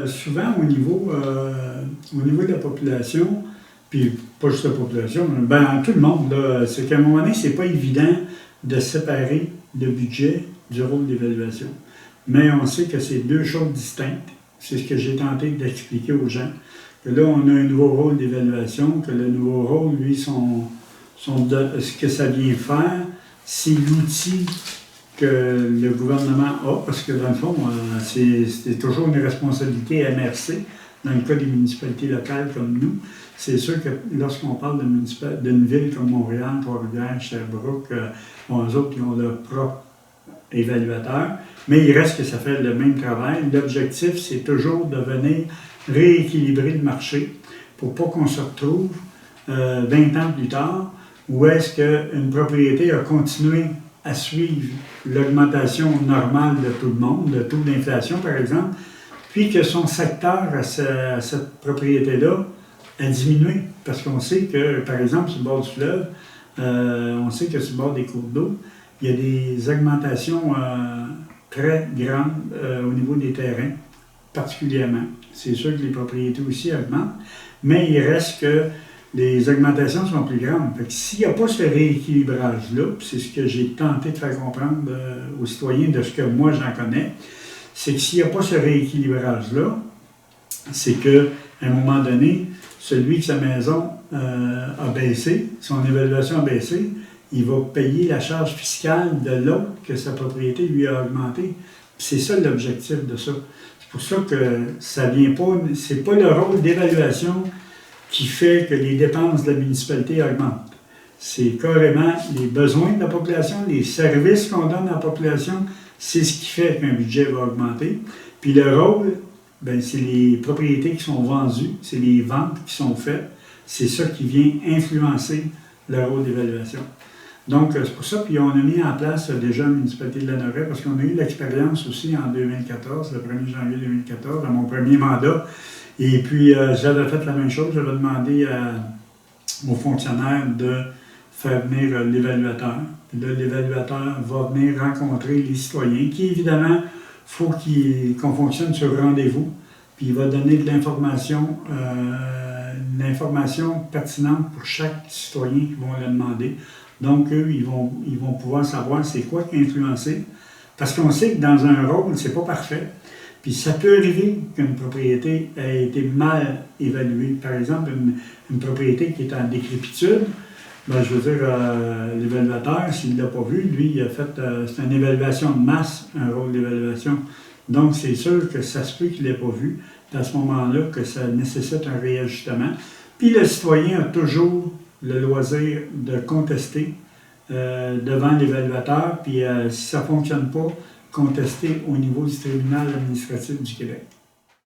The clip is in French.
souvent au niveau de la population, puis pas juste la population, ben tout le monde, c'est qu'à un moment donné, c'est pas évident de séparer le budget du rôle d'évaluation. Mais on sait que c'est deux choses distinctes. C'est ce que j'ai tenté d'expliquer aux gens. Que là, on a un nouveau rôle d'évaluation, que le nouveau rôle, lui, ce que ça vient faire, c'est l'outil que le gouvernement a, parce que dans le fond, c'est toujours une responsabilité MRC, dans le cas des municipalités locales comme nous. C'est sûr que lorsqu'on parle d'une ville comme Montréal, Trois-Rivières, Sherbrooke, eux autres, ils ont leur propre évaluateur, mais il reste que ça fait le même travail. L'objectif, c'est toujours de venir rééquilibrer le marché pour pas qu'on se retrouve 20 ans plus tard où est-ce qu'une propriété a continué à suivre l'augmentation normale de tout le monde, le taux d'inflation par exemple, puis que son secteur à cette propriété-là a diminué. Parce qu'on sait que, par exemple, sur le bord du fleuve, on sait que sur le bord des cours d'eau, il y a des augmentations très grandes au niveau des terrains, particulièrement. C'est sûr que les propriétés aussi augmentent, mais il reste que les augmentations sont plus grandes. Fait que s'il n'y a pas ce rééquilibrage-là, puis c'est ce que j'ai tenté de faire comprendre aux citoyens de ce que moi j'en connais, c'est que s'il n'y a pas ce rééquilibrage-là, c'est qu'à un moment donné, celui que sa maison a baissé, son évaluation a baissé, il va payer la charge fiscale de l'autre que sa propriété lui a augmenté. C'est ça l'objectif de ça. C'est pour ça que ça vient pas, c'est pas le rôle d'évaluation qui fait que les dépenses de la municipalité augmentent. C'est carrément les besoins de la population, les services qu'on donne à la population, c'est ce qui fait qu'un budget va augmenter. Puis le rôle, ben, c'est les propriétés qui sont vendues, c'est les ventes qui sont faites. C'est ça qui vient influencer le rôle d'évaluation. Donc, c'est pour ça, puis on a mis en place déjà la municipalité de Lanoraie, parce qu'on a eu l'expérience aussi en 2014, le 1er janvier 2014, dans mon premier mandat. Et puis, j'avais fait la même chose, j'avais demandé aux fonctionnaires de faire venir l'évaluateur. Puis là, l'évaluateur va venir rencontrer les citoyens, qui évidemment, il faut qu'on fonctionne sur rendez-vous, puis il va donner de l'information pertinente pour chaque citoyen qui vont le demander. Donc, eux, ils vont pouvoir savoir c'est quoi qui a influencé. Parce qu'on sait que dans un rôle, c'est pas parfait. Puis ça peut arriver qu'une propriété ait été mal évaluée. Par exemple, une propriété qui est en décrépitude, ben, je veux dire, l'évaluateur, s'il ne l'a pas vu, lui, il a fait, c'est une évaluation de masse, un rôle d'évaluation. Donc, c'est sûr que ça se peut qu'il ne l'ait pas vu. À ce moment-là, que ça nécessite un réajustement. Puis le citoyen a toujours le loisir de contester devant l'évaluateur, puis si ça ne fonctionne pas, contester au niveau du tribunal administratif du Québec.